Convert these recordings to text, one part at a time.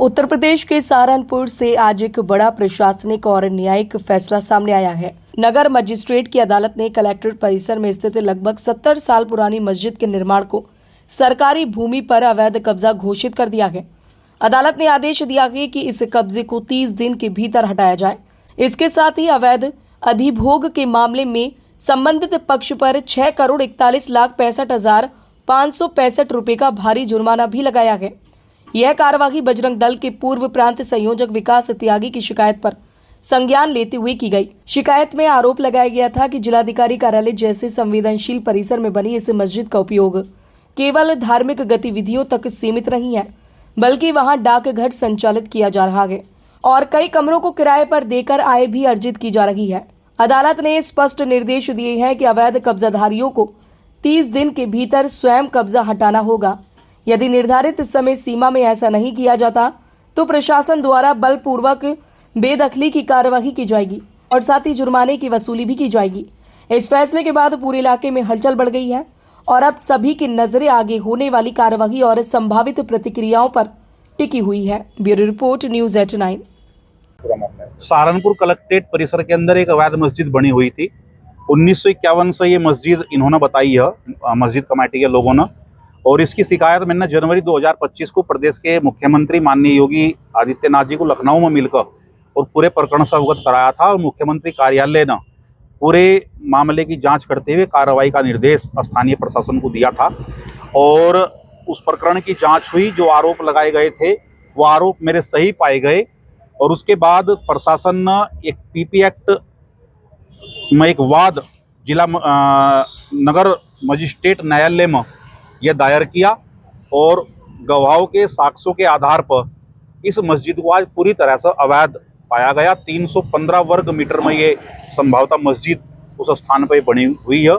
उत्तर प्रदेश के सहारनपुर से आज एक बड़ा प्रशासनिक और न्यायिक फैसला सामने आया है। नगर मजिस्ट्रेट की अदालत ने कलेक्ट्रेट परिसर में स्थित लगभग 70 साल पुरानी मस्जिद के निर्माण को सरकारी भूमि पर अवैध कब्जा घोषित कर दिया है। अदालत ने आदेश दिया है कि इस कब्जे को 30 दिन के भीतर हटाया जाए। इसके साथ ही अवैध अधिभोग के मामले में संबंधित पक्ष पर 6,41,65,565 रुपए का भारी जुर्माना भी लगाया है। यह कार्यवाही बजरंग दल के पूर्व प्रांत संयोजक विकास त्यागी की शिकायत पर संज्ञान लेते हुए की गई। शिकायत में आरोप लगाया गया था कि जिलाधिकारी कार्यालय जैसे संवेदनशील परिसर में बनी इस मस्जिद का उपयोग केवल धार्मिक गतिविधियों तक सीमित नहीं है, बल्कि वहां डाकघर संचालित किया जा रहा है और कई कमरों को किराए पर देकर आय भी अर्जित की जा रही है। अदालत ने स्पष्ट निर्देश दिए हैं कि अवैध कब्जाधारियों को 30 दिन के भीतर स्वयं कब्जा हटाना होगा। यदि निर्धारित समय सीमा में ऐसा नहीं किया जाता तो प्रशासन द्वारा बलपूर्वक बेदखली की कार्यवाही की जाएगी और साथ ही जुर्माने की वसूली भी की जाएगी। इस फैसले के बाद पूरे इलाके में हलचल बढ़ गई है और अब सभी की नजरें आगे होने वाली कार्यवाही और संभावित प्रतिक्रियाओं पर टिकी हुई है। Bureau report, news 89। Saharanpur collectorate परिसर के अंदर एक अवैध मस्जिद बनी हुई थी। 1951 से ये मस्जिद इन्होंने बताई है, मस्जिद कमेटी के लोगों ने, और इसकी शिकायत मैंने जनवरी 2025 को प्रदेश के मुख्यमंत्री माननीय योगी आदित्यनाथ जी को लखनऊ में मिलकर और पूरे प्रकरण से अवगत कराया था। और मुख्यमंत्री कार्यालय ने पूरे मामले की जांच करते हुए कार्रवाई का निर्देश स्थानीय प्रशासन को दिया था और उस प्रकरण की जांच हुई। जो आरोप लगाए गए थे वो आरोप मेरे सही पाए गए और उसके बाद प्रशासन ने एक पीपी एक्ट में एक वाद जिला नगर मजिस्ट्रेट न्यायालय में यह दायर किया और गवाहों के साक्ष्यों के आधार पर इस मस्जिद को आज पूरी तरह से अवैध पाया गया। 315 वर्ग मीटर में ये संभवतः मस्जिद उस स्थान पर बनी हुई है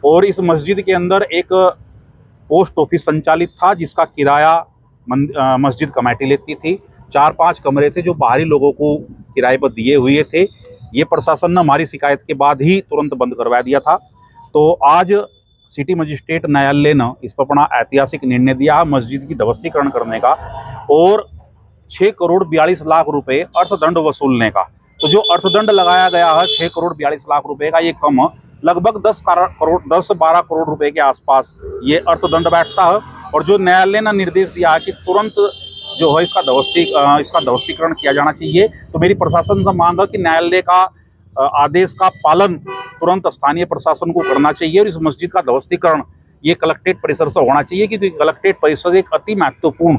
और इस मस्जिद के अंदर एक पोस्ट ऑफिस संचालित था जिसका किराया मस्जिद कमेटी लेती थी। 4-5 कमरे थे जो बाहरी लोगों को किराए पर दिए हुए थे। ये प्रशासन ने हमारी शिकायत के बाद ही तुरंत बंद करवा दिया था। तो आज सिटी मजिस्ट्रेट न्यायालय ने इस पर अपना ऐतिहासिक निर्णय दिया है मस्जिद की ध्वस्तीकरण करने का और 6,42,00,000 रुपए अर्थदंड वसूलने का। तो जो अर्थदंड लगाया गया है 6,42,00,000 रुपए का, ये कम लगभग 10-12 करोड़ रुपए के आसपास ये अर्थदंड बैठता है। और जो न्यायालय ने निर्देश दिया है कि तुरंत जो है इसका ध्वस्तीकरण किया जाना चाहिए। तो मेरी प्रशासन से मांग है कि न्यायालय का आदेश का पालन तुरंत स्थानीय प्रशासन को करना चाहिए और इस मस्जिद का ध्वस्तीकरण ये कलेक्ट्रेट परिसर से होना चाहिए, क्योंकि कलेक्ट्रेट परिसर एक अति महत्वपूर्ण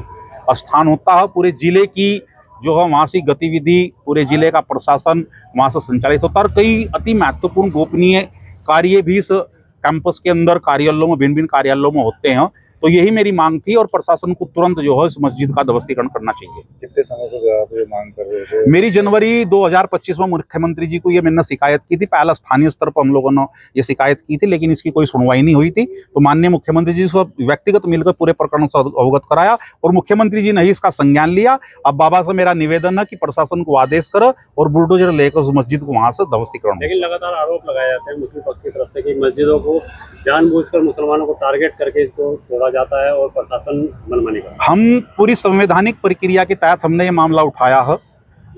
स्थान होता है। पूरे जिले की जो है वहाँ से गतिविधि, पूरे जिले का प्रशासन वहाँ से संचालित होता है और कई अति महत्वपूर्ण गोपनीय कार्य भी इस कैंपस के अंदर कार्यालयों में, भिन्न भिन्न कार्यालयों में होते हैं। तो यही मेरी मांग थी और प्रशासन को तुरंत जो है इस मस्जिद का ध्वस्तीकरण करना चाहिए। कितने समय से आप ये मांग कर रहे थे? मेरी जनवरी 2025 में मुख्यमंत्री जी को ये मैंने शिकायत की थी। पहला स्थानीय स्तर पर हम लोगों ने ये शिकायत की थी, लेकिन इसकी कोई सुनवाई नहीं हुई थी। तो माननीय मुख्यमंत्री जी से व्यक्तिगत मिलकर पूरे प्रकरण से अवगत कराया और मुख्यमंत्री जी ने ही इसका संज्ञान लिया। अब बाबा से मेरा निवेदन है कि प्रशासन को आदेश करे और बुलडोजर लेकर उस मस्जिद को वहां से ध्वस्तीकरण। लेकिन लगातार आरोप लगाए जाते हैं मुस्लिम पक्ष की तरफ से कि मस्जिदों को जानबूझकर मुसलमानों को टारगेट करके इसको तोड़ा जाता है और प्रशासन मनमानी करता है। हम पूरी संवैधानिक प्रक्रिया के तहत हमने ये मामला उठाया है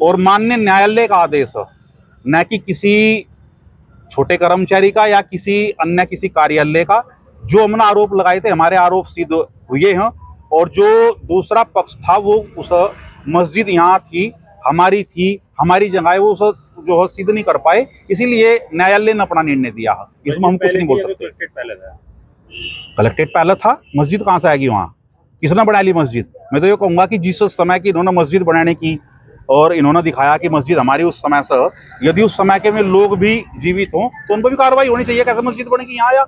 और माननीय न्यायालय का आदेश है, न कि किसी छोटे कर्मचारी का या किसी कार्यालय का। जो हमने आरोप लगाए थे हमारे आरोप सिद्ध हुए हैं और जो दूसरा पक्ष था वो उस मस्जिद यहाँ थी, हमारी जगह है, वो उसे जो है सिद्ध नहीं कर पाए, इसीलिए न्यायालय ने अपना निर्णय दिया है। इसमें हम कुछ नहीं बोल सकते। कलेक्ट्रेट पहले था, मस्जिद कहाँ से आएगी वहाँ? किसने बना ली मस्जिद? मैं तो ये कहूँगा कि जिस समय की इन्होंने मस्जिद बनाने की और इन्होंने दिखाया कि मस्जिद हमारी उस समय से, यदि उस समय के में लोग भी जीवित हों तो उन पर भी कार्रवाई होनी चाहिए। कैसे मस्जिद बनेगी यहाँ? या